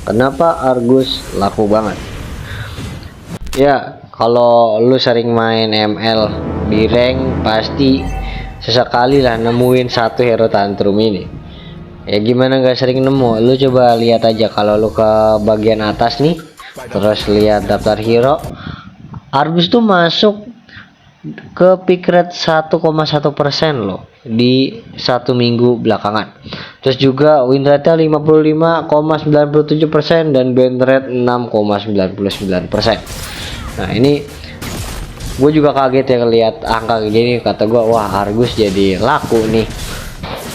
Kenapa Argus laku banget? Ya, kalau lu sering main ML di rank pasti sesekali lah nemuin satu hero tantrum ini. Ya gimana nggak sering nemu? Lu coba lihat aja kalau lu ke bagian atas nih, terus lihat daftar hero. Argus tuh masuk ke pick rate 1,1% loh di 1 minggu belakangan. Terus juga win rate 55,97% dan ban rate 6,99%. Nah ini gue juga kaget ya lihat angka gini, kata gue wah Argus jadi laku nih.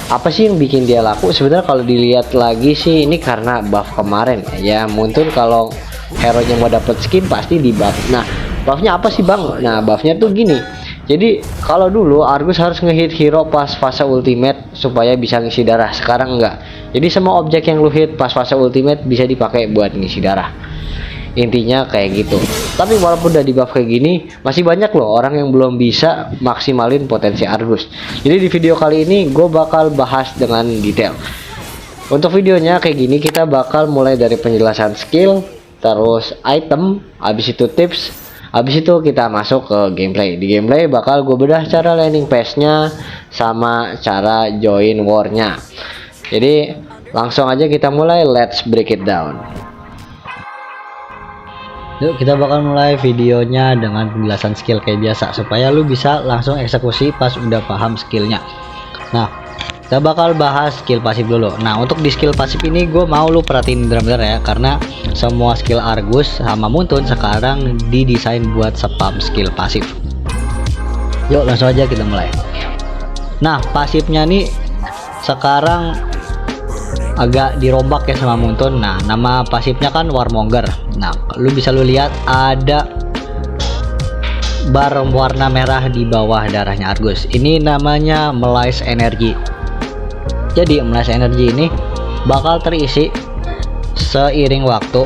Apa sih yang bikin dia laku? Sebenarnya kalau dilihat lagi sih ini karena buff kemarin ya. Mungkin kalau hero nya mau dapat skin pasti di buff. Nah buffnya apa sih bang? Nah buffnya tuh gini, jadi kalau dulu Argus harus ngehit hero pas fase ultimate supaya bisa ngisi darah. Sekarang enggak, jadi semua objek yang lu hit pas fase ultimate bisa dipakai buat ngisi darah. Intinya kayak gitu. Tapi walaupun udah di buff kayak gini, masih banyak loh orang yang belum bisa maksimalin potensi Argus. Jadi di video kali ini gue bakal bahas dengan detail. Untuk videonya kayak gini, kita bakal mulai dari penjelasan skill, terus item, habis itu tips. Habis itu kita masuk ke gameplay. Di gameplay bakal gue bedah cara landing pass-nya sama cara join war-nya. Jadi langsung aja kita mulai, let's break it down. Yuk kita bakal mulai videonya dengan penjelasan skill kayak biasa supaya lu bisa langsung eksekusi pas udah paham skillnya. Nah kita bakal bahas skill pasif dulu. Nah untuk di skill pasif ini gue mau lu perhatiin bener-bener ya, karena semua skill Argus sama Muntun sekarang didesain buat spam skill pasif. Yuk langsung aja kita mulai. Nah pasifnya nih sekarang agak dirombak ya sama Muntun. Nah nama pasifnya kan Warmonger. Nah lu bisa lu lihat ada bar warna merah di bawah darahnya Argus. Ini namanya Melice Energy. Jadi Melice Energy ini bakal terisi seiring waktu.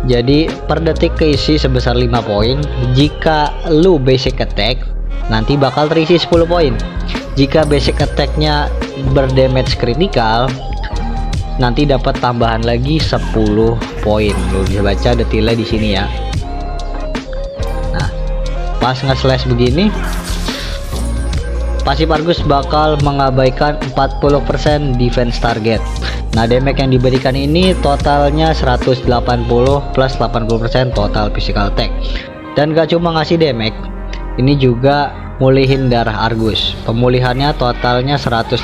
Jadi per detik keisi sebesar 5 poin. Jika lu basic attack nanti bakal terisi 10 poin. Jika basic attacknya berdamage kritikal nanti dapat tambahan lagi 10 poin. Lu bisa baca detailnya di sini ya. Nah pas nge-slash begini, pasif Argus bakal mengabaikan 40% defense target. Nah damage yang diberikan ini totalnya 180 plus 80% total physical attack. Dan gak cuma ngasih damage, ini juga mulihin darah Argus. Pemulihannya totalnya 150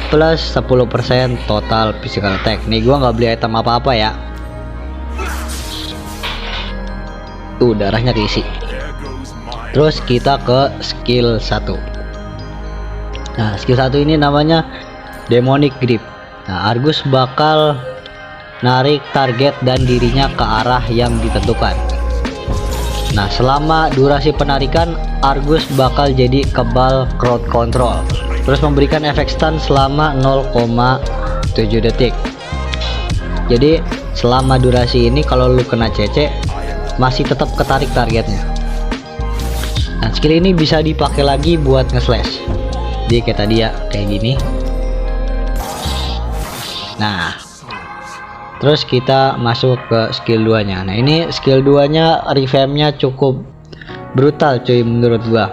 plus 10% total physical attack. Nih gua nggak beli item apa-apa ya. Tuh darahnya keisi. Terus kita ke skill 1. Nah skill 1 ini namanya Demonic Grip. Nah Argus bakal narik target dan dirinya ke arah yang ditentukan. Nah selama durasi penarikan Argus bakal jadi kebal crowd control, terus memberikan efek stun selama 0,7 detik. Jadi selama durasi ini kalau lu kena CC masih tetap ketarik targetnya. Nah skill ini bisa dipakai lagi buat nge-slash. Jadi kayak tadi ya, kayak gini. Nah terus kita masuk ke skill 2 nya. Nah ini skill 2 nya revampnya cukup brutal cuy menurut gua.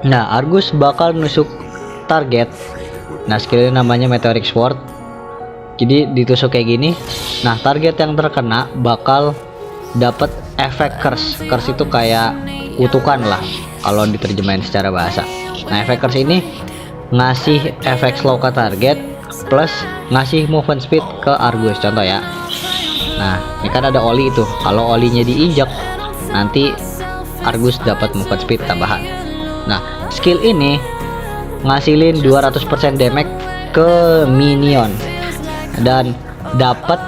Nah Argus bakal nusuk target. Nah skill ini namanya Meteoric Sword. Jadi ditusuk kayak gini. Nah target yang terkena bakal dapat efek curse. Curse itu kayak kutukan lah kalau diterjemahin secara bahasa. Nah efek curse ini ngasih efek slow ke target plus ngasih movement speed ke Argus, contoh ya. Nah ini kan ada oli itu, kalau olinya diinjak nanti Argus dapat movement speed tambahan. Nah skill ini ngasilin 200% damage ke minion dan dapat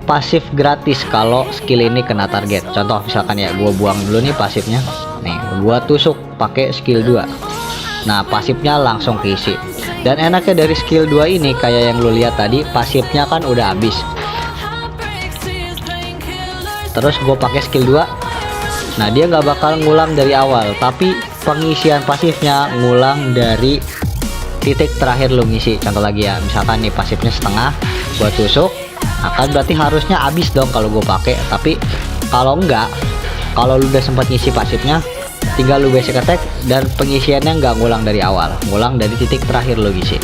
pasif gratis kalau skill ini kena target. Contoh misalkan ya, gua buang dulu nih pasifnya, nih gua tusuk pakai skill 2. Nah pasifnya langsung keisi. Dan enaknya dari skill 2 ini kayak yang lu lihat tadi, pasifnya kan udah habis. Terus gue pakai skill 2. Nah dia nggak bakal ngulang dari awal, tapi pengisian pasifnya ngulang dari titik terakhir lu ngisi. Contoh lagi ya, misalkan nih pasifnya setengah, gua tusuk, Nah, kan berarti harusnya habis dong kalau gue pakai. Tapi kalau enggak, kalau lu udah sempat ngisi pasifnya, tinggal lu basic attack dan pengisiannya nggak ngulang dari awal, ngulang dari titik terakhir lu ngisi.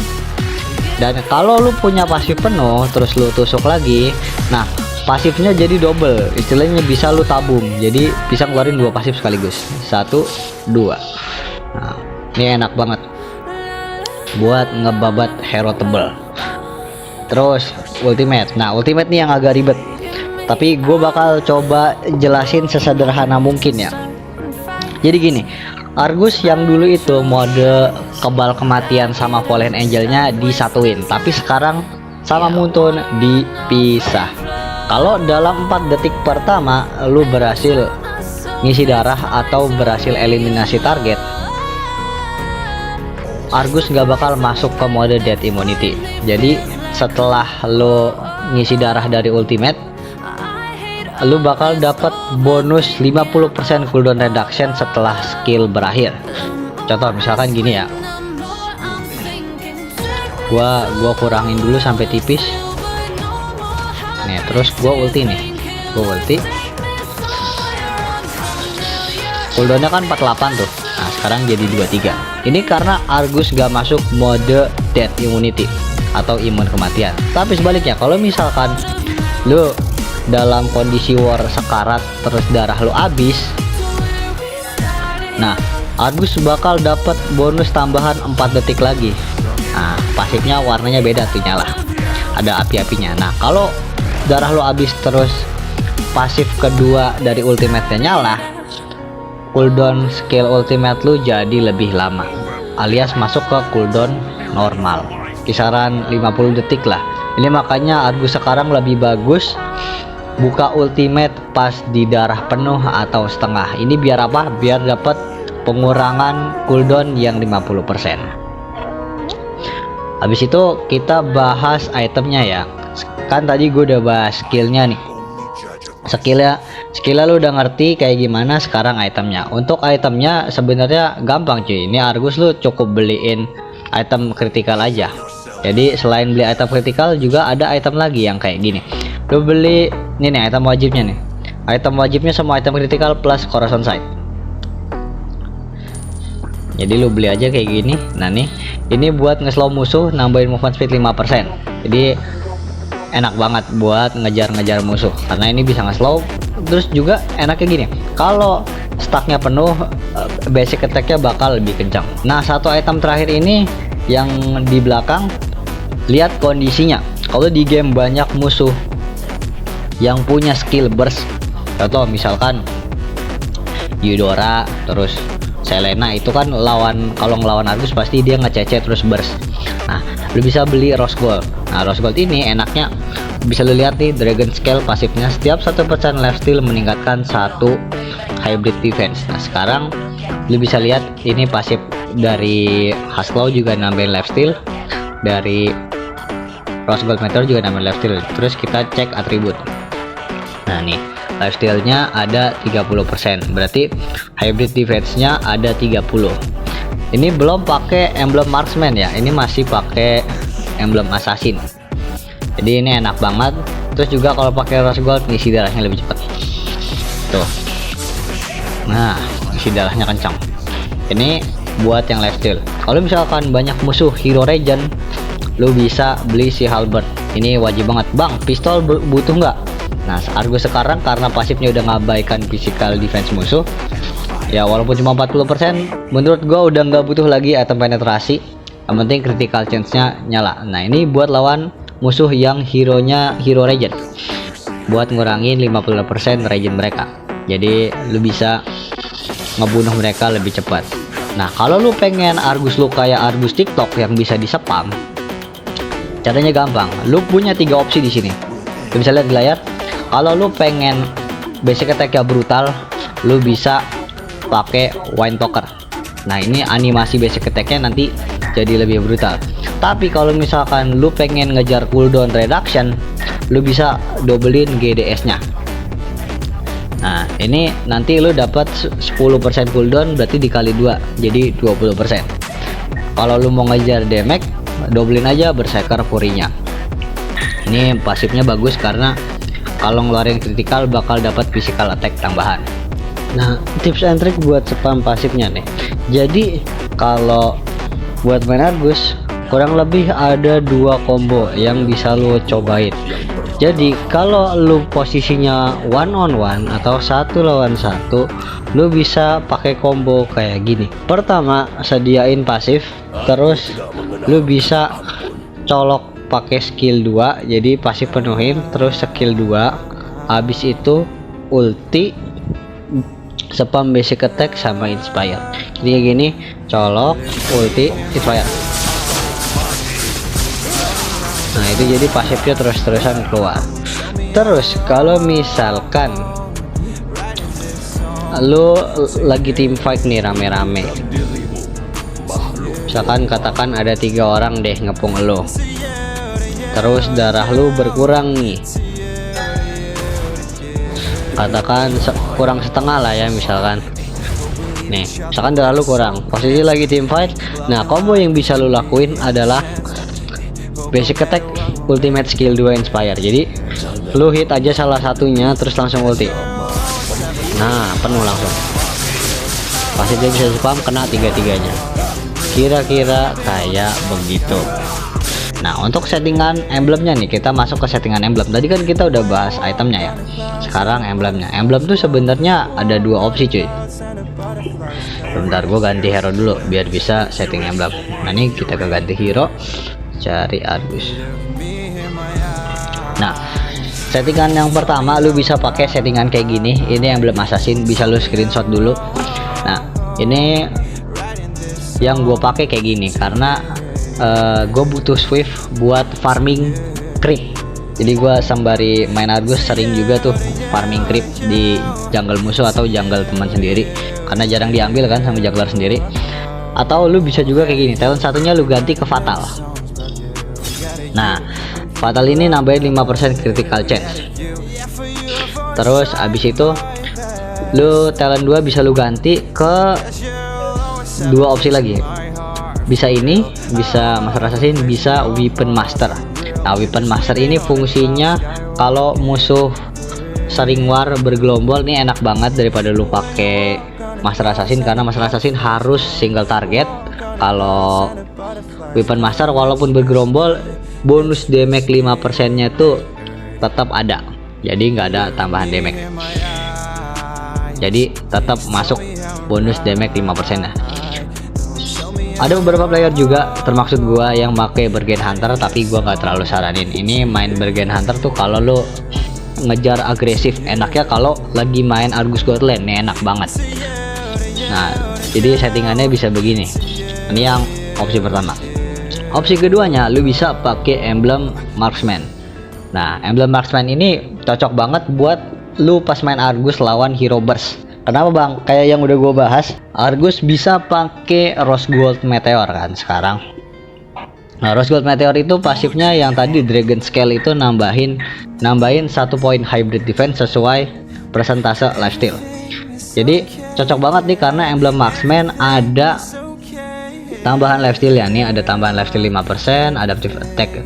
Dan kalau lu punya pasif penuh terus lu tusuk lagi, nah pasifnya jadi double, istilahnya bisa lu tabung, jadi bisa ngeluarin 2 pasif sekaligus, 1 2. Nah, ini enak banget buat ngebabat hero tebel. Terus ultimate. Nah ultimate nih yang agak ribet, tapi gue bakal coba jelasin sesederhana mungkin ya. Jadi gini, Argus yang dulu itu mode kebal kematian sama Fallen Angelnya disatuin, tapi sekarang sama Muntun dipisah. Kalau dalam 4 detik pertama lu berhasil ngisi darah atau berhasil eliminasi target, Argus nggak bakal masuk ke mode death immunity. Jadi setelah lu ngisi darah dari ultimate, lu bakal dapat bonus 50% cooldown reduction setelah skill berakhir. Contoh misalkan gini ya, gua kurangin dulu sampai tipis nih, terus gua ulti nih, cooldownnya kan 48 tuh. Nah sekarang jadi 23. Ini karena Argus gak masuk mode death immunity atau imun kematian. Tapi sebaliknya, kalau misalkan lu dalam kondisi war sekarat terus darah lu habis, nah Argus bakal dapat bonus tambahan 4 detik lagi. Nah pasifnya warnanya beda tuh, nyala, ada api-apinya. Nah kalau darah lu habis terus pasif kedua dari ultimate-nya nyala, cooldown skill ultimate lu jadi lebih lama, alias masuk ke cooldown normal kisaran 50 detik lah. Ini makanya Argus sekarang lebih bagus buka ultimate pas di darah penuh atau setengah. Ini biar apa? Biar dapat pengurangan cooldown yang 50%. Habis itu kita bahas itemnya ya. Kan tadi gue udah bahas skillnya nih. Skillnya lu udah ngerti kayak gimana. Sekarang itemnya. Untuk itemnya sebenarnya gampang cuy. Ini Argus lu cukup beliin item kritikal aja. Jadi selain beli item kritikal juga ada item lagi yang kayak gini. Lu beli ini nih item wajibnya nih. Item wajibnya semua item kritikal plus Corazon Sight. Jadi lu beli aja kayak gini. Nah nih, ini buat nge-slow musuh, nambahin movement speed 5%. Jadi enak banget buat ngejar-ngejar musuh karena ini bisa nge-slow. Terus juga enaknya gini, kalau stacknya penuh, basic attack-nya bakal lebih kencang. Nah satu item terakhir ini yang di belakang, lihat kondisinya. Kalau di game banyak musuh yang punya skill burst, contoh misalkan Eudora terus Selena, itu kan lawan, kalau ngelawan Argus pasti dia ngecece terus burst. Nah lu bisa beli Rose Gold. Nah Rose Gold ini enaknya bisa lu lihat nih, Dragon Scale pasifnya setiap 1% lifesteal meningkatkan 1 hybrid defense. Nah sekarang lu bisa lihat ini pasif dari Haslow juga nambahin lifesteal, dari Rose Gold Meteor juga nambahin lifesteal. Terus kita cek atribut. Nah nih lifestealnya ada 30%, berarti hybrid defense-nya ada 30. Ini belum pakai emblem marksman ya, ini masih pakai emblem assassin. Jadi ini enak banget. Terus juga kalau pakai Rose Gold ngisi darahnya lebih cepat tuh. Nah ngisi darahnya kencang. Ini buat yang lifesteal. Kalau misalkan banyak musuh hero regen, lu bisa beli si Halberd. Ini wajib banget. Bang, pistol butuh nggak? Nah Argus sekarang karena pasifnya udah ngabaikan physical defense musuh ya, walaupun cuma 40%, menurut gua udah nggak butuh lagi item penetrasi. Yang penting critical chance-nya nyala. Nah ini buat lawan musuh yang hero-nya hero regen, buat ngurangin 50% regen mereka. Jadi lu bisa ngebunuh mereka lebih cepat. Nah kalau lu pengen Argus lu kayak Argus TikTok yang bisa di spam, caranya gampang. Lu punya 3 opsi di sini. Lu bisa lihat di layar. Kalau lu pengen basic attack-nya brutal, lu bisa pakai Wine Talker. Nah ini animasi basic attack-nya nanti jadi lebih brutal. Tapi kalau misalkan lu pengen ngejar cooldown reduction, lu bisa dobelin GDS-nya. Nah ini nanti lu dapat 10% cooldown, berarti dikali 2 jadi 20%. Kalau lu mau ngejar damage, dobelin aja Berserker Fury-nya. Ini pasifnya bagus karena kalau ngeluarin critical bakal dapat physical attack tambahan. Nah, tips and trick buat spam pasifnya nih. Jadi kalau buat main Argus kurang lebih ada 2 combo yang bisa lo cobain. Jadi kalau lu posisinya one on one atau 1 lawan 1, lu bisa pakai combo kayak gini. Pertama, sediain pasif, terus lu bisa colok pakai skill 2, jadi pasif penuhin, terus skill 2, habis itu ulti, spam basic attack sama inspire. Jadi kayak gini, colok, ulti, inspire. Nah itu jadi pasifnya terus-terusan keluar. Terus kalau misalkan lu lagi team fight nih rame-rame, misalkan katakan ada 3 orang deh ngepung lu, terus darah lu berkurang nih, katakan kurang setengah lah ya, misalkan nih, misalkan darah lu kurang, posisi lagi team fight. Nah combo yang bisa lu lakuin adalah basic attack, ultimate skill 2 inspire. Jadi lu hit aja salah satunya terus langsung ulti. Nah penuh langsung, pasti dia bisa spam kena 3-3-nya. Kira-kira kayak begitu. Nah untuk settingan emblemnya nih, kita masuk ke settingan emblem. Tadi kan kita udah bahas itemnya ya, sekarang emblemnya. Emblem tuh sebenarnya ada 2 opsi cuy. Bentar gue ganti hero dulu biar bisa setting emblem. Nah ini kita ke ganti hero, cari Argus. Nah settingan yang pertama lu bisa pakai settingan kayak gini. Ini emblem assassin, bisa lu screenshot dulu. Nah ini yang gue pakai kayak gini karena gue butuh swift buat farming creep. Jadi gue sembari main Argus sering juga tuh farming creep di jungle musuh atau jungle teman sendiri, karena jarang diambil kan sama jungler sendiri. Atau lu bisa juga kayak gini, talent satunya lu ganti ke fatal. Nah fatal ini nambahin 5% critical chance. Terus abis itu lu talent 2 bisa lu ganti ke 2 opsi lagi. Bisa ini, bisa Master Assassin, bisa Weapon Master. Nah Weapon Master ini fungsinya kalau musuh sering war bergelombol, ini enak banget daripada lu pakai Master Assassin, karena Master Assassin harus single target. Kalau Weapon Master walaupun bergerombol, bonus damage 5% nya tuh tetap ada, jadi nggak ada tambahan damage, jadi tetap masuk bonus damage 5% nya. Ada beberapa player juga termaksud gua yang pakai Bargain Hunter, tapi gua nggak terlalu saranin. Ini main Bargain Hunter tuh kalau lu ngejar agresif, enaknya kalau lagi main Argus Gold Lane, nih enak banget. Nah jadi settingannya bisa begini. Ini yang opsi pertama. Opsi keduanya lu bisa pakai emblem marksman. Nah emblem marksman ini cocok banget buat lu pas main Argus lawan hero burst. Kenapa bang? Kayak yang udah gue bahas, Argus bisa pakai Rose Gold Meteor kan sekarang. Nah Rose Gold Meteor itu pasifnya yang tadi Dragon Scale itu nambahin 1 poin hybrid defense sesuai persentase lifesteal. Jadi cocok banget nih karena emblem marksman ada tambahan lifesteal ya. Nih ada tambahan lifesteal 5%, adaptive attack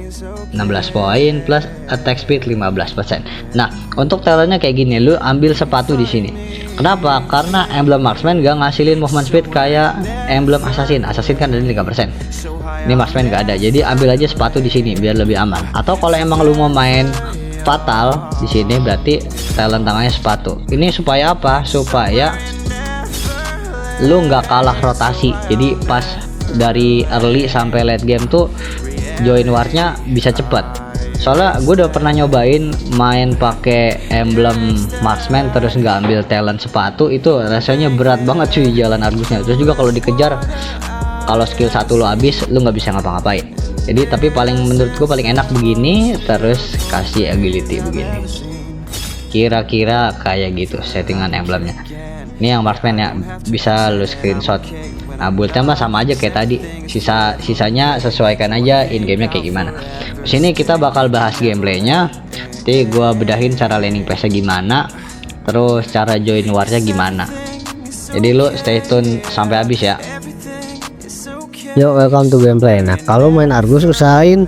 16 poin plus attack speed 15%. Nah untuk talentnya kayak gini, lu ambil sepatu di sini. Kenapa? Karena emblem marksman gak ngasilin movement speed kayak emblem assassin. Assassin kan ada 3%. Ini marksman gak ada. Jadi ambil aja sepatu di sini biar lebih aman. Atau kalau emang lu mau main fatal di sini, berarti talent tangannya sepatu. Ini supaya apa? Supaya lu nggak kalah rotasi. Jadi pas dari early sampai late game tuh join warnya bisa cepet. Soalnya gue udah pernah nyobain main pakai emblem marksman terus nggak ambil talent sepatu, itu rasanya berat banget cuy jalan Argusnya. Terus juga kalau dikejar, kalau skill 1 lo habis, lu nggak bisa ngapa-ngapain. Jadi tapi menurut gue paling enak begini, terus kasih agility begini. Kira-kira kayak gitu settingan emblemnya. Ini yang marksman ya, bisa lu screenshot. Nah buildnya mah sama aja kayak tadi, sisanya sesuaikan aja in gamenya kayak gimana. Sini kita bakal bahas gameplaynya. Nanti gua bedahin cara laning pass-nya gimana, terus cara join warnya gimana. Jadi lu stay tune sampai habis ya. Yo, welcome to gameplay. Nah kalau main Argus usahain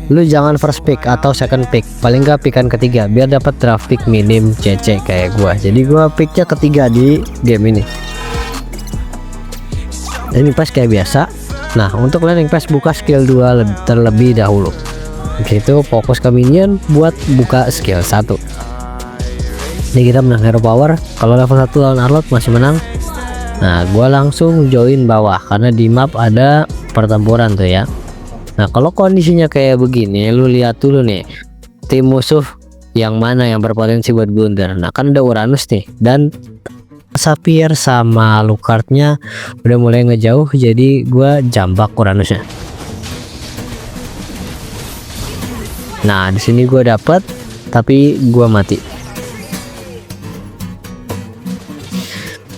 lu jangan first pick atau second pick, paling nggak pickan ketiga biar dapat draft pick minim CC kayak gua. Jadi gua picknya ketiga di game ini. Ini pas kayak biasa. Nah, untuk landing pass buka skill 2 terlebih dahulu. Begitu fokus ke minion buat buka skill 1. Ini kita menang hero power. Kalau level 1 lawan Arlot masih menang. Nah, gua langsung join bawah karena di map ada pertempuran tuh ya. Nah, kalau kondisinya kayak begini, lu lihat dulu nih tim musuh yang mana yang berpotensi buat blunder. Nah, kan ada Uranus nih dan Sapphire sama Lucardnya udah mulai ngejauh, jadi gua jambak Uranusnya. Nah, di sini gua dapat tapi gua mati.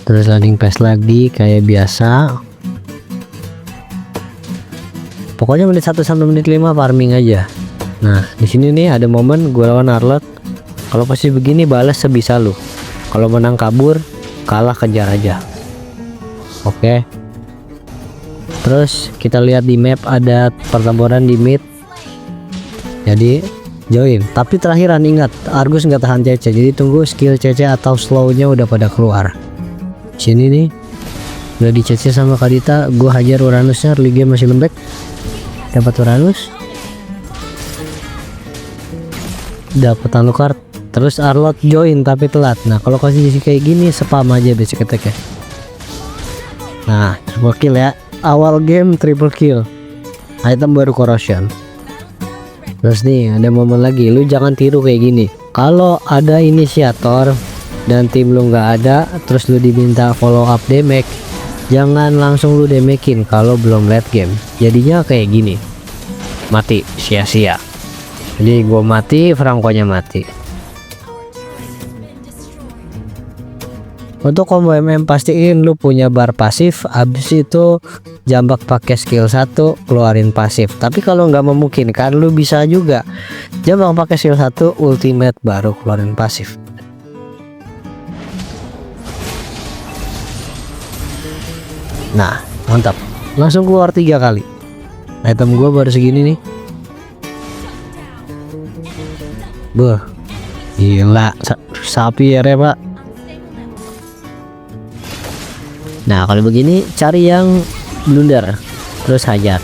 Terus landing pass lagi kayak biasa. Pokoknya menit 1 sampai menit 5 farming aja. Nah, di sini nih ada momen gue lawan Arlot. Kalau pasti begini balas sebisa lu. Kalau menang kabur, kalah kejar aja. Oke. Terus kita lihat di map ada pertempuran di mid. Jadi join. Tapi terakhiran ingat, Argus nggak tahan CC. Jadi tunggu skill CC atau slownya udah pada keluar. Sini nih udah di CC sama Kadita. Gue hajar Uranusnya, early game masih lembek. Dapat Uranus, dapat Alucard, terus Arlot join tapi telat. Nah, kalau kondisi kayak gini spam aja basic attack ya. Nah, triple kill ya, awal game triple kill, item baru corrosion. Terus nih ada momen lagi, lu jangan tiru kayak gini. Kalau ada inisiator dan tim lu nggak ada, terus lu diminta follow up damage, jangan langsung lu damagein kalau belum late game. Jadinya kayak gini, mati sia-sia. Jadi gue mati, Franco-nya mati. Untuk combo MM pastiin lu punya bar pasif, abis itu jambak pakai skill 1 keluarin pasif. Tapi kalau nggak memungkinkan, lu bisa juga jambak pakai skill 1 ultimate baru keluarin pasif. Nah, mantap, langsung keluar 3 kali. Item gua baru segini nih. Beuh, gila, Sapphire ya pak. Nah, kalau begini cari yang blunder terus hajar.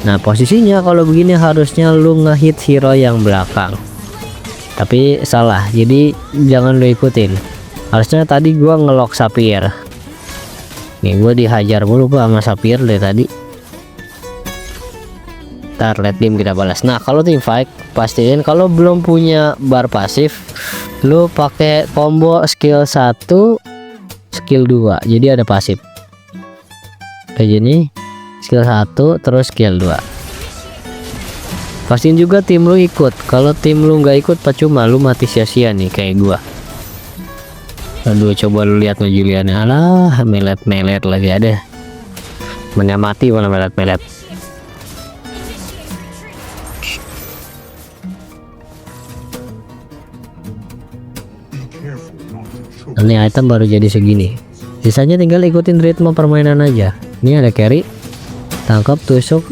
Nah, posisinya kalau begini harusnya lu ngehit hero yang belakang, tapi salah, jadi jangan lu ikutin. Harusnya tadi gua ngelock Sapphire. Nih gue dihajar mulu pak sama Sapphire dari tadi. Ntar late game kita balas. Nah, kalau team fight pastiin kalau belum punya bar pasif, lu pakai combo skill 1 skill 2, jadi ada pasif kayak gini, skill 1 terus skill 2. Pastiin juga tim lu ikut. Kalau tim lu nggak ikut percuma, lu mati sia-sia nih kayak gua. Aduh, coba lu lihat Juliannya, alah melet lagi ada. Mana mati mana melet. Ini item baru jadi segini. Sisanya tinggal ikutin ritme permainan aja. Ini ada carry, tangkap, tusuk.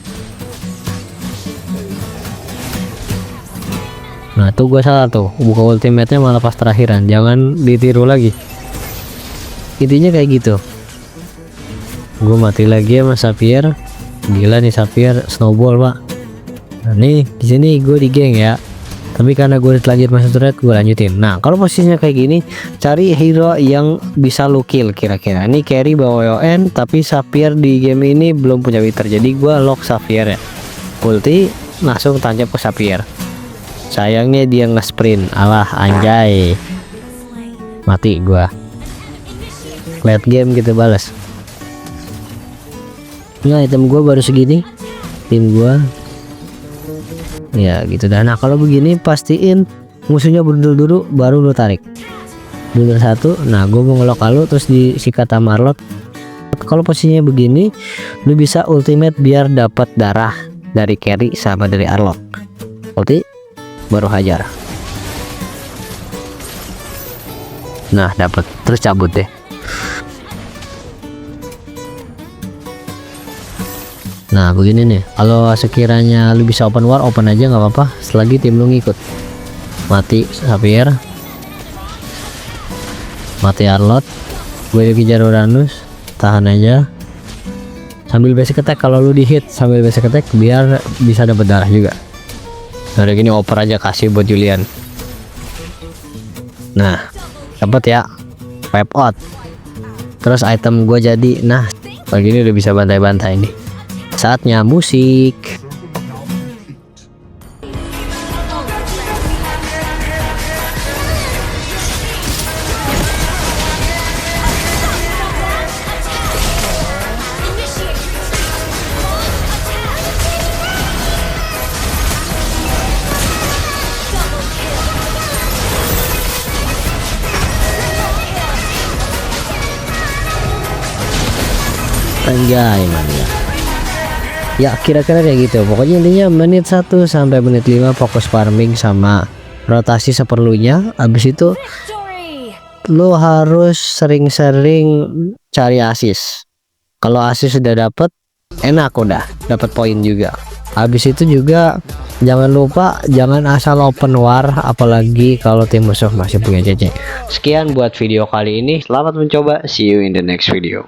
Nah, tuh gue salah tuh, buka ultimate-nya malah pas terakhiran. Jangan ditiru lagi. Intinya kayak gitu. Gue mati lagi sama Sapphire. Gila nih Sapphire snowball pak. Nah, nih di sini gue di geng ya. Tapi karena gue lanjut masuk turret, gue lanjutin. Nah, kalau posisinya kayak gini, cari hero yang bisa lu kill kira-kira. Ini carry bawa ON, tapi Sapphire di game ini belum punya wither. Jadi gue lock Sapphire ya. Ulti langsung tancap ke Sapphire. Sayangnya dia nge-sprint. Alah anjay. Mati gua. Late game kita balas. Nah, item gua baru segini. Tim gua ya gitu dah. Nah, kalau begini pastiin musuhnya bundul dulu baru lu tarik. Bundul 1. Nah, gua mau ngelok lu terus disikat sama Arlot. Kalau posisinya begini, lu bisa ultimate biar dapat darah dari carry sama dari Arlot. Ulti baru hajar. Nah, dapat terus cabut deh. Nah begini nih, kalau sekiranya lu bisa open war, open aja nggak apa-apa selagi tim lu ngikut. Mati Sapphire, mati Arlott, gue dikejar Uranus, tahan aja sambil basic attack. Kalau lu di hit sambil basic attack biar bisa dapat darah juga. Nah udah gini oper aja kasih buat Julian. Nah dapat ya wipe out, terus item gue jadi. Nah pagi ini udah bisa bantai-bantai nih. Saatnya musik. Anjay mania. Ya kira-kira kayak gitu. Pokoknya intinya menit 1 sampai menit 5 fokus farming sama rotasi seperlunya. Habis itu lo harus sering-sering cari asis. Kalau asis sudah dapet, enak udah dapat poin juga. Habis itu juga jangan lupa jangan asal open war, apalagi kalau tim musuh masih punya CC. Sekian buat video kali ini. Selamat mencoba. See you in the next video.